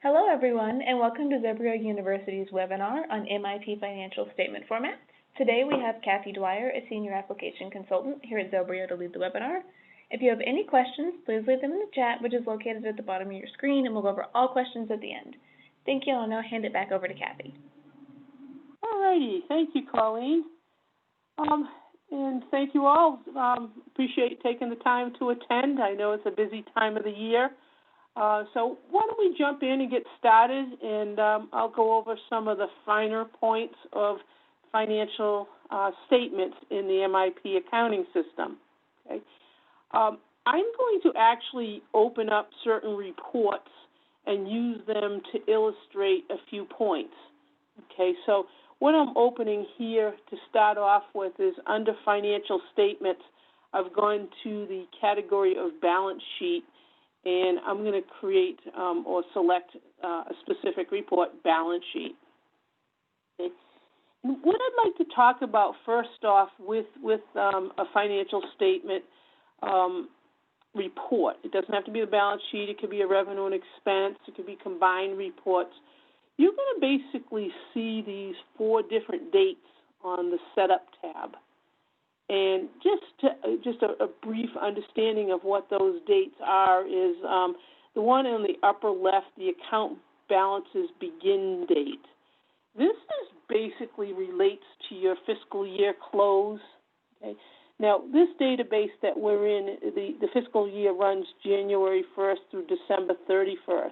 Hello, everyone, and welcome to Zobrio University's webinar on MIP financial statement formats. Today we have Kathy Dwyer, a Senior Application Consultant here at Zobrio, to lead the webinar. If you have any questions, please leave them in the chat, which is located at the bottom of your screen, and we'll go over all questions at the end. Thank you. I'll now hand it back over to Kathy. All righty. Thank you, Colleen. And thank you all. Appreciate you taking the time to attend. I know it's a busy time of the year. So why don't we jump in and get started, and I'll go over some of the finer points of financial statements in the MIP accounting system. Okay. I'm going to actually open up certain reports and use them to illustrate a few points. Okay, so what I'm opening here to start off with is under financial statements. I've gone to the category of balance sheet, and I'm going to create or select a specific report, balance sheet. Okay. What I'd like to talk about first off with a financial statement report. It doesn't have to be a balance sheet. It could be a revenue and expense. It could be combined reports. You're going to basically see these 4 different dates on the Setup tab. And just a brief understanding of what those dates are is the one on the upper left, the account balances begin date. This basically relates to your fiscal year close. Okay. Now, this database that we're in, the fiscal year runs January 1st through December 31st.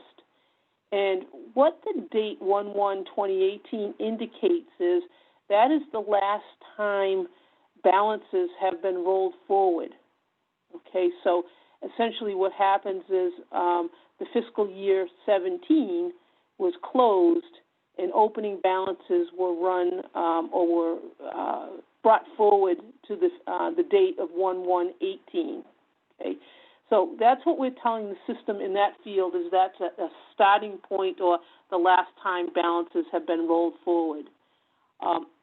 And what the date 1/1/2018 indicates is that is the last time balances have been rolled forward. Okay, so essentially what happens is the fiscal year 17 was closed and opening balances were run or were brought forward to the date of 1/1/18. Okay, so that's what we're telling the system in that field is that's a starting point or the last time balances have been rolled forward.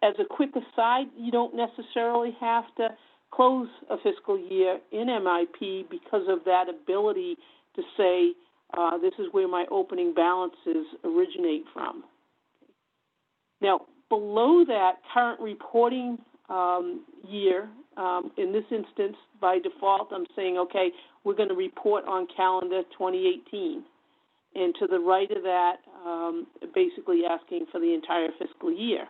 As a quick aside, you don't necessarily have to close a fiscal year in MIP because of that ability to say this is where my opening balances originate from. Now, below that current reporting year, in this instance, by default, I'm saying, okay, we're going to report on calendar 2018. And to the right of that, basically asking for the entire fiscal year.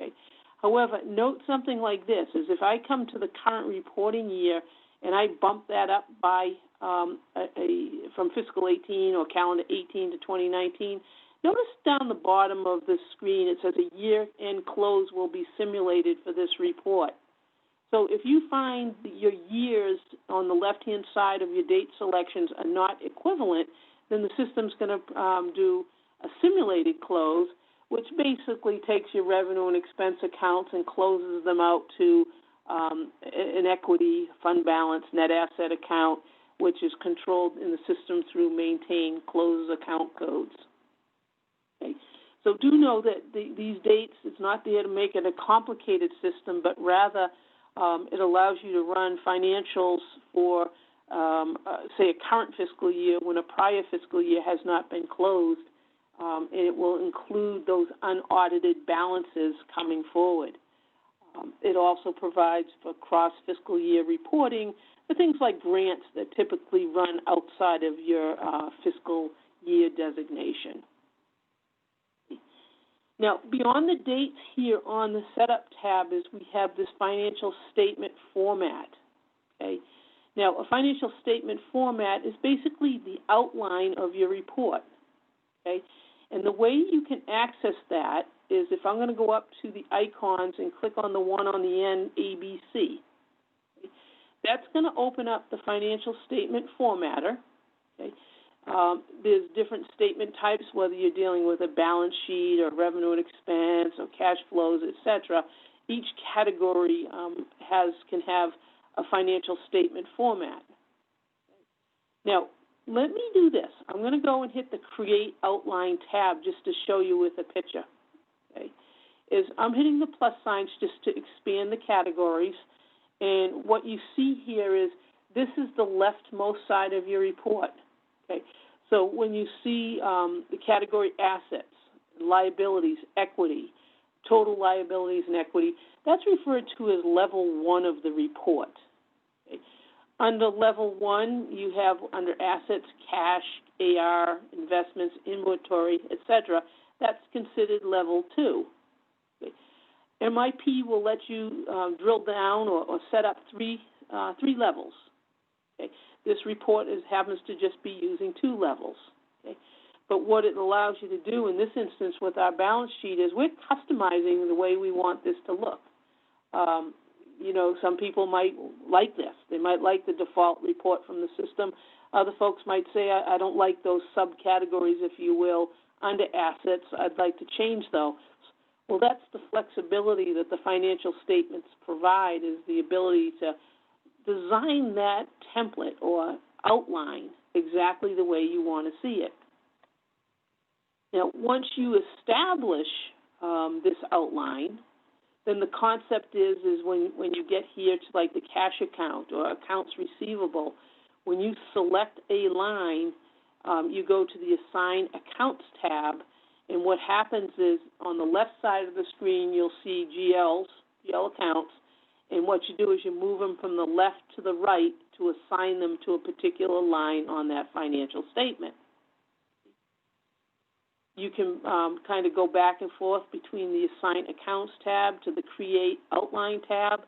Okay. However, note something like this, is if I come to the current reporting year and I bump that up by from fiscal 18 or calendar 18 to 2019, notice down the bottom of the screen it says a year-end close will be simulated for this report. So if you find that your years on the left-hand side of your date selections are not equivalent, then the system's going to do a simulated close, which basically takes your revenue and expense accounts and closes them out to an equity, fund balance, net asset account, which is controlled in the system through maintain close account codes. Okay. So do know that these dates, it's not there to make it a complicated system, but rather it allows you to run financials for, say, a current fiscal year when a prior fiscal year has not been closed. And it will include those unaudited balances coming forward. It also provides for cross-fiscal year reporting for things like grants that typically run outside of your fiscal year designation. Now, beyond the dates here on the Setup tab is we have this financial statement format. Okay? Now, a financial statement format is basically the outline of your report. Okay? And the way you can access that is if I'm going to go up to the icons and click on the one on the end, ABC. Okay? That's going to open up the financial statement formatter. Okay? There's different statement types, whether you're dealing with a balance sheet or revenue and expense or cash flows, etc. Each category can have a financial statement format. Now, let me do this. I'm going to go and hit the Create Outline tab just to show you with a picture. Okay? I'm hitting the plus signs just to expand the categories, and what you see here is this is the leftmost side of your report. Okay? So when you see the category assets, liabilities, equity, total liabilities and equity, that's referred to as level 1 of the report. Okay. Under level 1, you have under assets, cash, AR, investments, inventory, etc. That's considered level 2. Okay. MIP will let you drill down or set up three levels. Okay. This report happens to just be using 2 levels. Okay. But what it allows you to do in this instance with our balance sheet is we're customizing the way we want this to look. You know, some people might like this. They might like the default report from the system. Other folks might say, I don't like those subcategories, if you will, under assets. I'd like to change those. Well, that's the flexibility that the financial statements provide, is the ability to design that template or outline exactly the way you want to see it. Now, once you establish this outline, then the concept is when you get here to like the cash account or accounts receivable, when you select a line, you go to the Assign Accounts tab, and what happens is on the left side of the screen you'll see GL accounts, and what you do is you move them from the left to the right to assign them to a particular line on that financial statement. You can kind of go back and forth between the Assign Accounts tab to the Create Outline tab.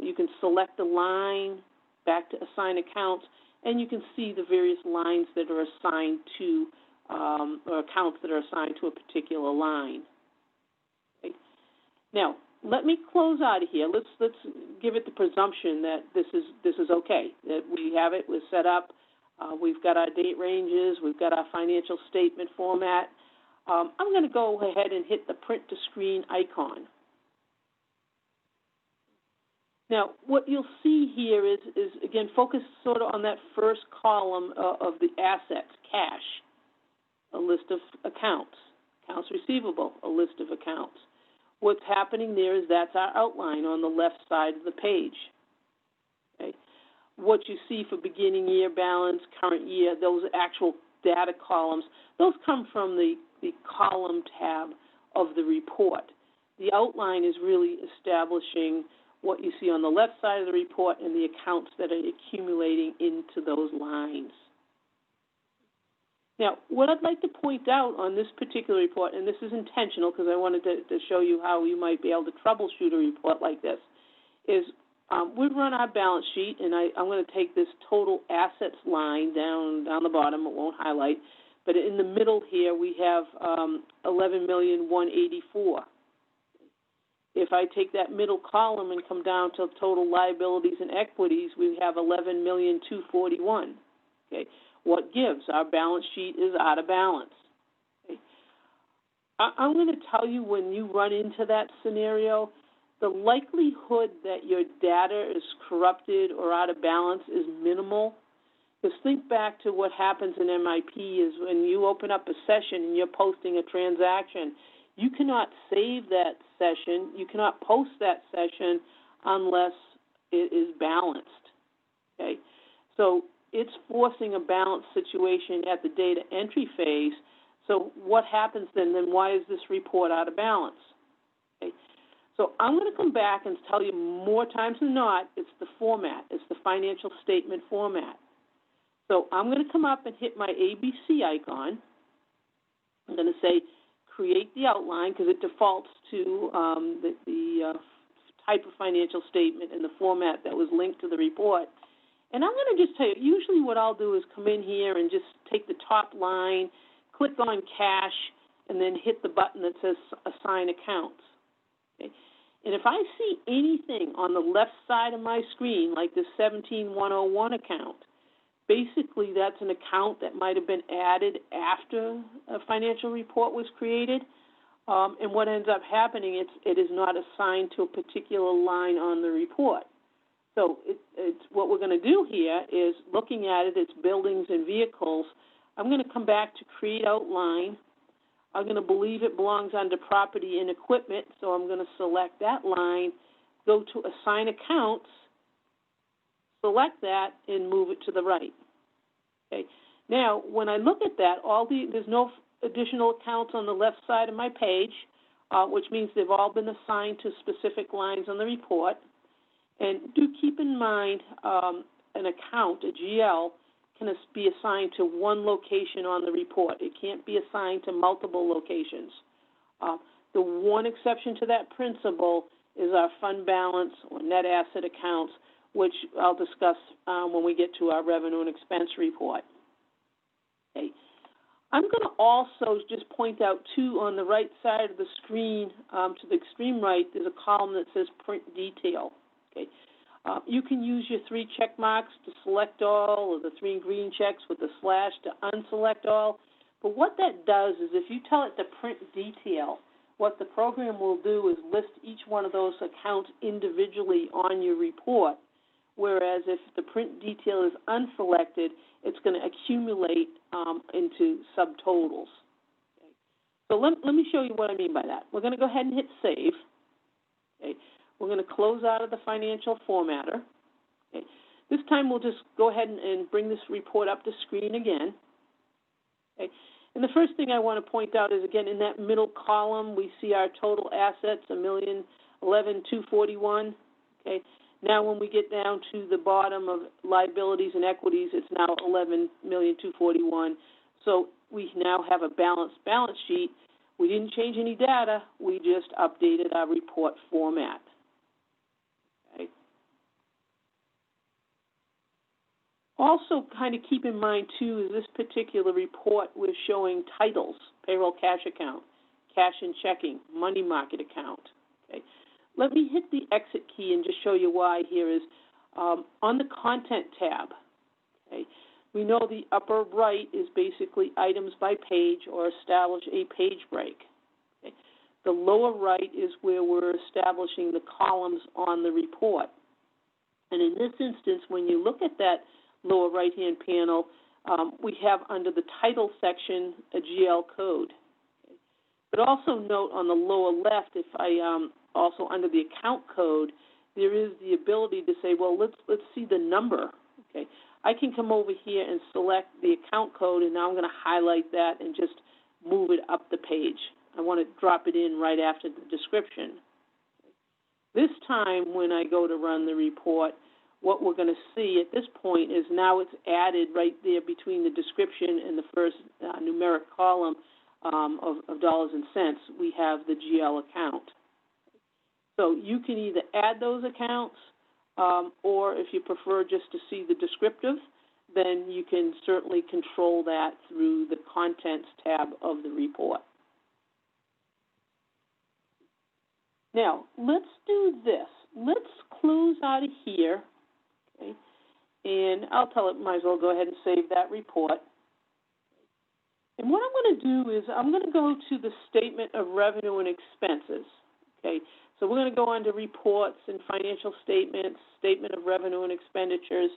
You can select a line, back to Assign Accounts, and you can see the various lines that are assigned to, or accounts that are assigned to a particular line. Okay. Now, let me close out of here. Let's give it the presumption that this is okay, that we have it, we're set up, we've got our date ranges, we've got our financial statement format. I'm going to go ahead and hit the print to screen icon. Now, what you'll see here is again, focus sort of on that first column of the assets, cash, a list of accounts, accounts receivable, a list of accounts. What's happening there is that's our outline on the left side of the page. Okay. What you see for beginning year balance, current year, those actual data columns, those come from the column tab of the report. The outline is really establishing what you see on the left side of the report and the accounts that are accumulating into those lines. Now, what I'd like to point out on this particular report, and this is intentional because I wanted to show you how you might be able to troubleshoot a report like this, is we run our balance sheet, and I'm going to take this total assets line down the bottom. It won't highlight. But in the middle here, we have $11,184,000. If I take that middle column and come down to total liabilities and equities, we have $11,241,000. Okay, what gives? Our balance sheet is out of balance. Okay. I'm going to tell you, when you run into that scenario, the likelihood that your data is corrupted or out of balance is minimal. Because think back to what happens in MIP is when you open up a session and you're posting a transaction, you cannot save that session, you cannot post that session unless it is balanced. Okay? So it's forcing a balanced situation at the data entry phase. So what happens then? Then why is this report out of balance? Okay? So I'm going to come back and tell you more times than not, it's the format. It's the financial statement format. So I'm going to come up and hit my ABC icon. I'm going to say create the outline because it defaults to the type of financial statement and the format that was linked to the report. And I'm going to just tell you, usually what I'll do is come in here and just take the top line, click on cash, and then hit the button that says assign accounts. Okay? And if I see anything on the left side of my screen, like this 17101 account, basically that's an account that might have been added after a financial report was created. And what ends up happening, it is not assigned to a particular line on the report. So it's what we're going to do here is, looking at it, it's buildings and vehicles. I'm going to come back to create outline. I'm going to believe it belongs under property and equipment, so I'm going to select that line, go to assign accounts, select that, and move it to the right. Okay. Now, when I look at that, there's no additional accounts on the left side of my page, which means they've all been assigned to specific lines on the report. And do keep in mind an account, a GL, can be assigned to one location on the report. It can't be assigned to multiple locations. The one exception to that principle is our fund balance or net asset accounts, which I'll discuss when we get to our revenue and expense report. Okay. I'm going to also just point out, too, on the right side of the screen, to the extreme right, there's a column that says print detail. Okay. You can use your 3 check marks to select all, or the 3 green checks with the slash to unselect all. But what that does is if you tell it to print detail, what the program will do is list each one of those accounts individually on your report, whereas if the print detail is unselected, it's going to accumulate into subtotals. Okay. So let me show you what I mean by that. We're going to go ahead and hit Save. Okay. We're going to close out of the financial formatter. Okay. This time we'll just go ahead and bring this report up to screen again. Okay. And the first thing I want to point out is, again, in that middle column, we see our total assets, $1,011,241. Okay. Now, when we get down to the bottom of liabilities and equities, it's now $11,241,000. So we now have a balanced balance sheet. We didn't change any data. We just updated our report format. Okay. Also, kind of keep in mind, too, is this particular report we're showing titles: payroll cash account, cash and checking, money market account. Okay. Let me hit the exit key and just show you why here is on the content tab. Okay. We know the upper right is basically items by page or establish a page break. Okay. The lower right is where we're establishing the columns on the report. And in this instance, when you look at that lower right-hand panel, we have under the title section a GL code. Okay. But also note on the lower left, if I also under the account code, there is the ability to say, well, let's see the number. Okay. I can come over here and select the account code, and now I'm going to highlight that and just move it up the page. I want to drop it in right after the description. This time, when I go to run the report, what we're going to see at this point is now it's added right there between the description and the first numeric column of dollars and cents. We have the GL account. So you can either add those accounts, or if you prefer just to see the descriptive, then you can certainly control that through the Contents tab of the report. Now, let's do this. Let's close out of here, okay? And I'll tell it, might as well go ahead and save that report. And what I'm going to do is I'm going to go to the Statement of Revenue and Expenses, okay? So we're going to go on to Reports and Financial Statements, Statement of Revenue and Expenditures.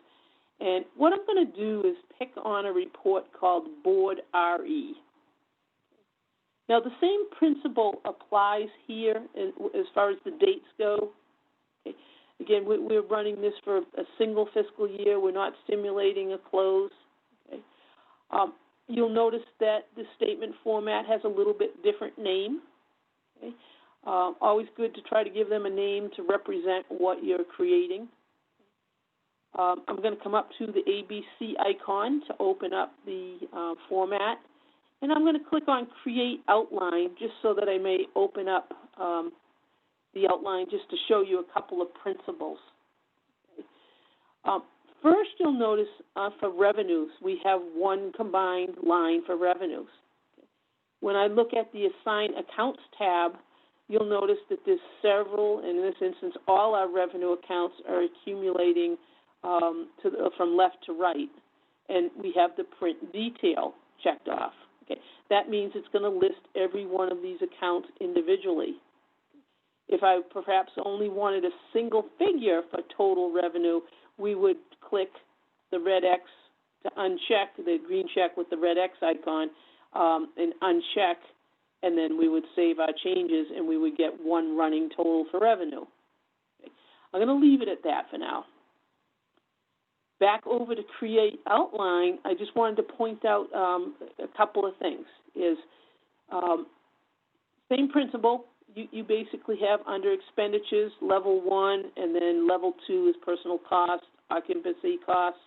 And what I'm going to do is pick on a report called BoardRe. Now, the same principle applies here as far as the dates go. Okay. Again, we're running this for a single fiscal year. We're not simulating a close. Okay. You'll notice that the statement format has a little bit different name. Okay. Always good to try to give them a name to represent what you're creating. I'm going to come up to the ABC icon to open up the format. And I'm going to click on Create Outline just so that I may open up the outline just to show you a couple of principles. Okay. First, you'll notice for revenues, we have one combined line for revenues. Okay. When I look at the Assign Accounts tab, you'll notice that there's several, and in this instance, all our revenue accounts are accumulating from left to right. And we have the print detail checked off. Okay. That means it's going to list every one of these accounts individually. If I perhaps only wanted a single figure for total revenue, we would click the red X to uncheck, the green check with the red X icon, and uncheck, and then we would save our changes, and we would get one running total for revenue. Okay. I'm going to leave it at that for now. Back over to create outline, I just wanted to point out a couple of things. Same principle. You basically have under expenditures, level 1, and then level 2 is personal cost, occupancy costs.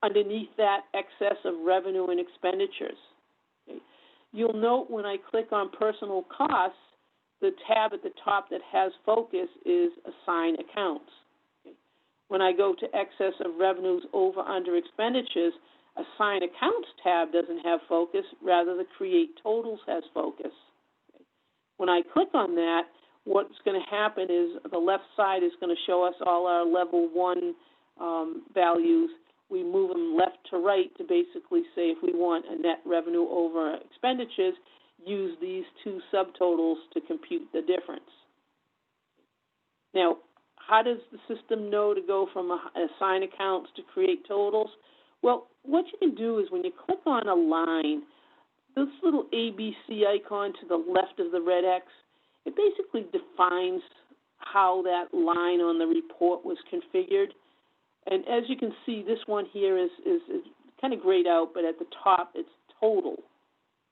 Underneath that, excess of revenue and expenditures. Okay. You'll note when I click on personal costs, the tab at the top that has focus is assign accounts. Okay. When I go to excess of revenues over under expenditures, assign accounts tab doesn't have focus, rather the create totals has focus. Okay. When I click on that, what's going to happen is the left side is going to show us all our level 1 values. We move them left to right to basically say if we want a net revenue over expenditures, use these two subtotals to compute the difference. Now, how does the system know to go from assign accounts to create totals? Well, what you can do is when you click on a line, this little ABC icon to the left of the red X, it basically defines how that line on the report was configured. And as you can see, this one here is kind of grayed out, but at the top it's total.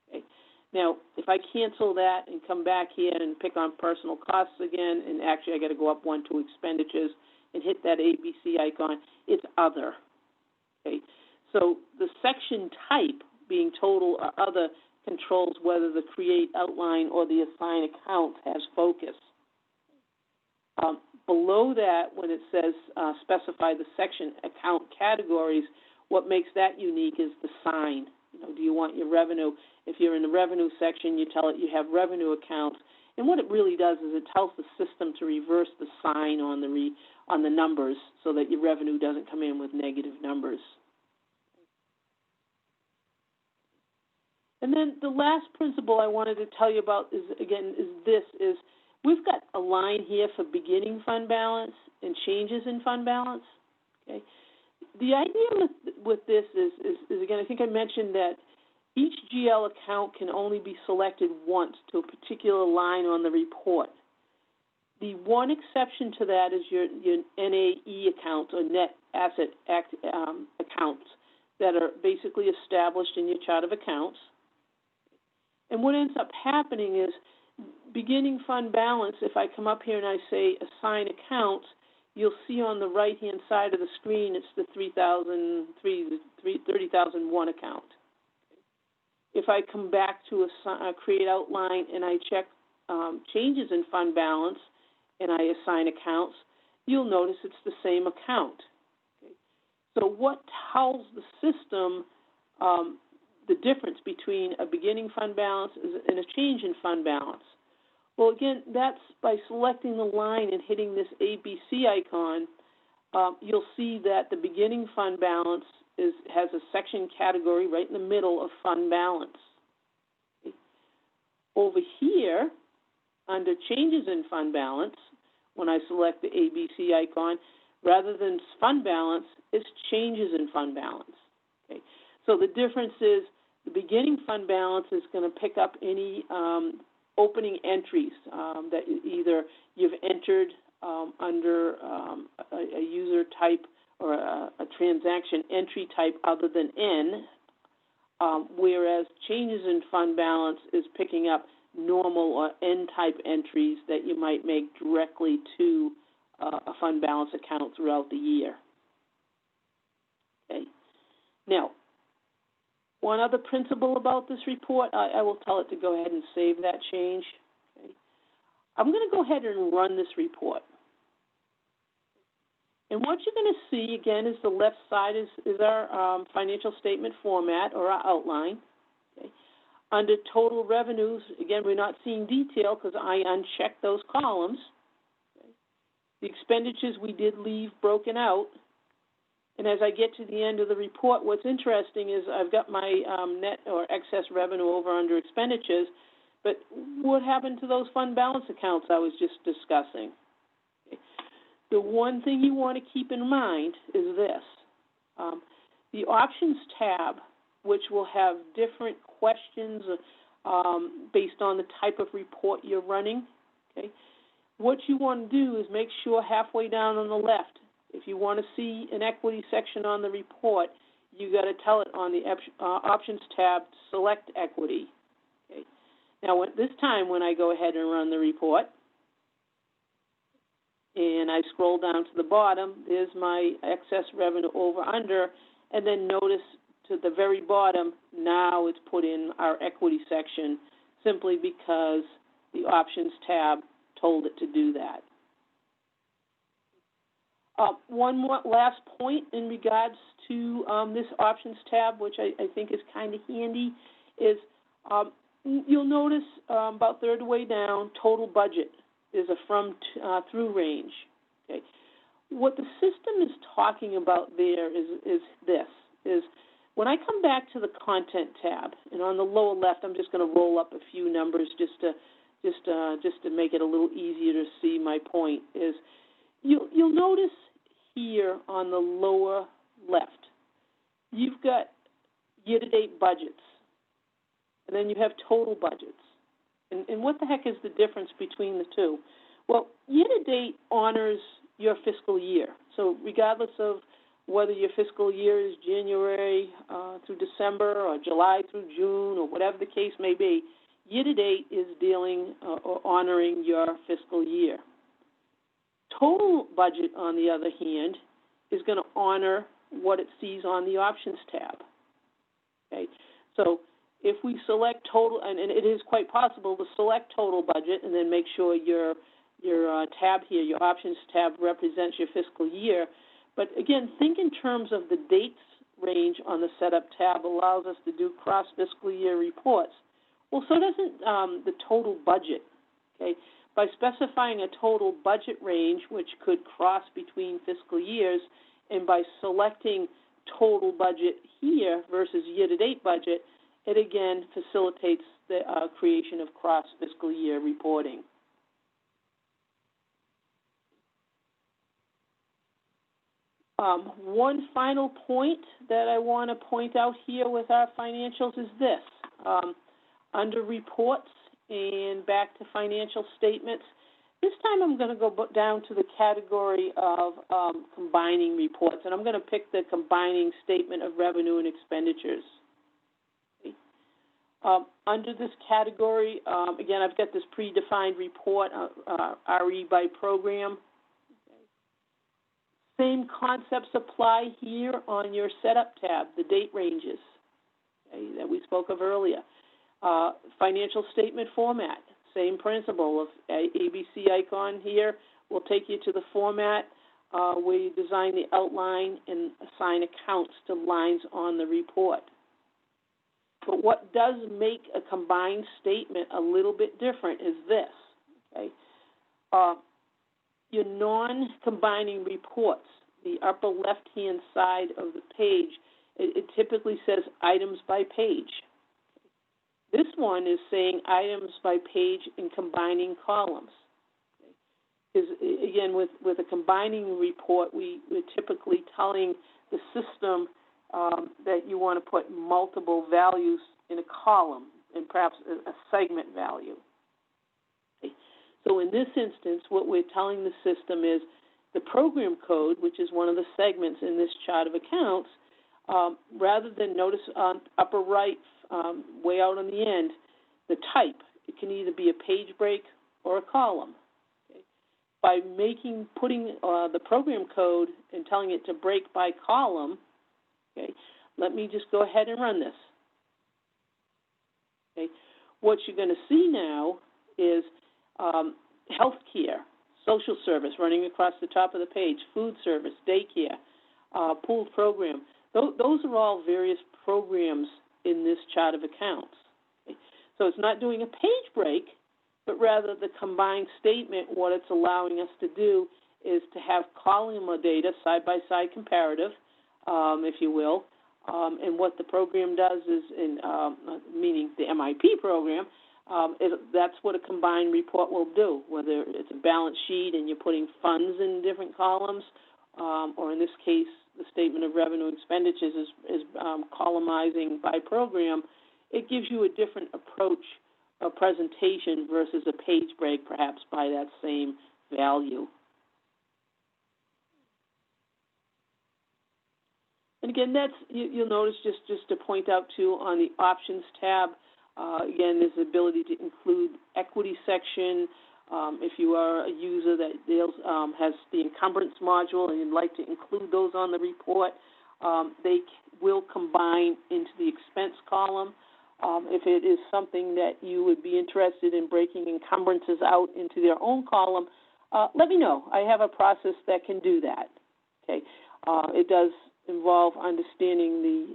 Okay. Now, if I cancel that and come back here and pick on personal costs again, and actually I got to go up one to expenditures and hit that ABC icon, it's other. Okay. So the section type being total or other controls whether the create outline or the assign account has focus. Below that, when it says specify the section account categories, what makes that unique is the sign. You know, do you want your revenue? If you're in the revenue section, you tell it you have revenue accounts. And what it really does is it tells the system to reverse the sign on the numbers so that your revenue doesn't come in with negative numbers. And then the last principle I wanted to tell you about is we've got a line here for beginning fund balance and changes in fund balance. Okay. The idea with this is again, I think I mentioned that each GL account can only be selected once to a particular line on the report. The one exception to that is your NAE accounts or net asset accounts that are basically established in your chart of accounts. And what ends up happening is beginning fund balance, if I come up here and I say assign accounts, you'll see on the right-hand side of the screen it's the 30,001 account. If I come back to create outline and I check changes in fund balance and I assign accounts, you'll notice it's the same account. Okay. So what tells the system the difference between a beginning fund balance and a change in fund balance? Well, again, that's by selecting the line and hitting this ABC icon. You'll see that the beginning fund balance has a section category right in the middle of fund balance. Okay. Over here, under changes in fund balance, when I select the ABC icon, rather than fund balance, it's changes in fund balance. Okay. So the difference is the beginning fund balance is going to pick up any opening entries that either you've entered under a user type or a transaction entry type other than N, whereas changes in fund balance is picking up normal or N-type entries that you might make directly to a fund balance account throughout the year. Okay. Now, one other principle about this report, I will tell it to go ahead and save that change. Okay. I'm going to go ahead and run this report. And what you're going to see, again, is the left side is our financial statement format or our outline. Okay. Under total revenues, again, we're not seeing detail because I unchecked those columns. Okay. The expenditures we did leave broken out. And as I get to the end of the report, what's interesting is I've got my net or excess revenue over under expenditures, but what happened to those fund balance accounts I was just discussing? Okay. The one thing you want to keep in mind is this. The Options tab, which will have different questions based on the type of report you're running, okay? What you want to do is make sure halfway down on the left If you want to see an equity section on the report, you got to tell it on the Options tab, select equity. Okay. Now, this time when I go ahead and run the report, and I scroll down to the bottom, there's my excess revenue over under, and then notice to the very bottom, now it's put in our equity section simply because the Options tab told it to do that. One more last point in regards to this Options tab, which I think is kind of handy, is you'll notice about third of the way down, total budget is a from through range. Okay. What the system is talking about there is when I come back to the Content tab, and on the lower left, I'm just going to roll up a few numbers just to make it a little easier to see my point. Is you'll notice here on the lower left, you've got year-to-date budgets, and then you have total budgets. And what the heck is the difference between the two? Well, year-to-date honors your fiscal year. So regardless of whether your fiscal year is January through December or July through June or whatever the case may be, year-to-date is dealing or honoring your fiscal year. Total budget, on the other hand, is going to honor what it sees on the Options tab. Okay, so if we select total, and it is quite possible to select total budget and then make sure your tab here, your Options tab, represents your fiscal year. But again, think in terms of the dates range on the Setup tab allows us to do cross-fiscal year reports. Well, so doesn't the total budget. Okay, by specifying a total budget range, which could cross between fiscal years, and by selecting total budget here versus year-to-date budget, it again facilitates the creation of cross-fiscal year reporting. One final point that I want to point out here with our financials is this. Under reports and back to financial statements, this time I'm going to go down to the category of combining reports, and I'm going to pick the combining statement of revenue and expenditures. Under this category, again, I've got this predefined report, RE by program. Same concepts apply here on your Setup tab, the date ranges that we spoke of earlier. Financial statement format, same principle of ABC icon here will take you to the format where you design the outline and assign accounts to lines on the report. But what does make a combined statement a little bit different is this, okay? Your non-combining reports, the upper left-hand side of the page, it typically says items by page. This one is saying items by page in combining columns. Because, again, with a combining report, we're typically telling the system that you want to put multiple values in a column and perhaps a segment value. Okay. So in this instance, what we're telling the system is the program code, which is one of the segments in this chart of accounts, rather than notice on upper right, way out on the end, the type. It can either be a page break or a column. Okay. By putting the program code and telling it to break by column, okay, let me just go ahead and run this. Okay. What you're going to see now is healthcare, social service running across the top of the page, food service, daycare, pooled program. Those are all various programs in this chart of accounts. Okay. So it's not doing a page break, but rather the combined statement, what it's allowing us to do is to have columnar data, side-by-side comparative, if you will, and what the program does is, meaning the MIP program, that's what a combined report will do, whether it's a balance sheet and you're putting funds in different columns, or in this case, the statement of revenue and expenditures is columnizing by program. It gives you a different approach of presentation versus a page break, perhaps by that same value. And again, that's, you'll notice just to point out too, on the options tab, again, there's the ability to include equity section. If you are a user that deals, has the encumbrance module and you'd like to include those on the report, they will combine into the expense column. If it is something that you would be interested in breaking encumbrances out into their own column, let me know. I have a process that can do that. Okay, it does involve understanding the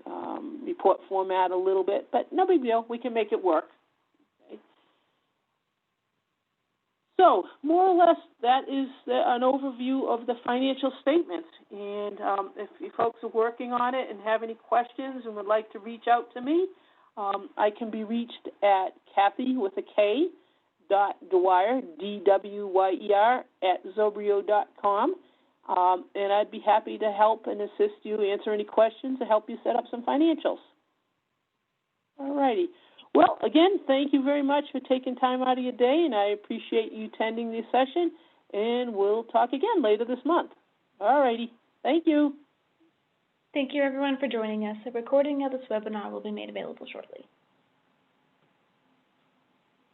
report format a little bit, but no big deal. We can make it work. Okay. So, more or less, that is an overview of the financial statements. And if you folks are working on it and have any questions and would like to reach out to me, I can be reached at Kathy with a K .Dwyer, DWYER, @Zobrio.com. And I'd be happy to help and assist you, answer any questions, to help you set up some financials. All righty. Well, again, thank you very much for taking time out of your day, and I appreciate you attending this session, and we'll talk again later this month. All righty. Thank you. Thank you, everyone, for joining us. A recording of this webinar will be made available shortly.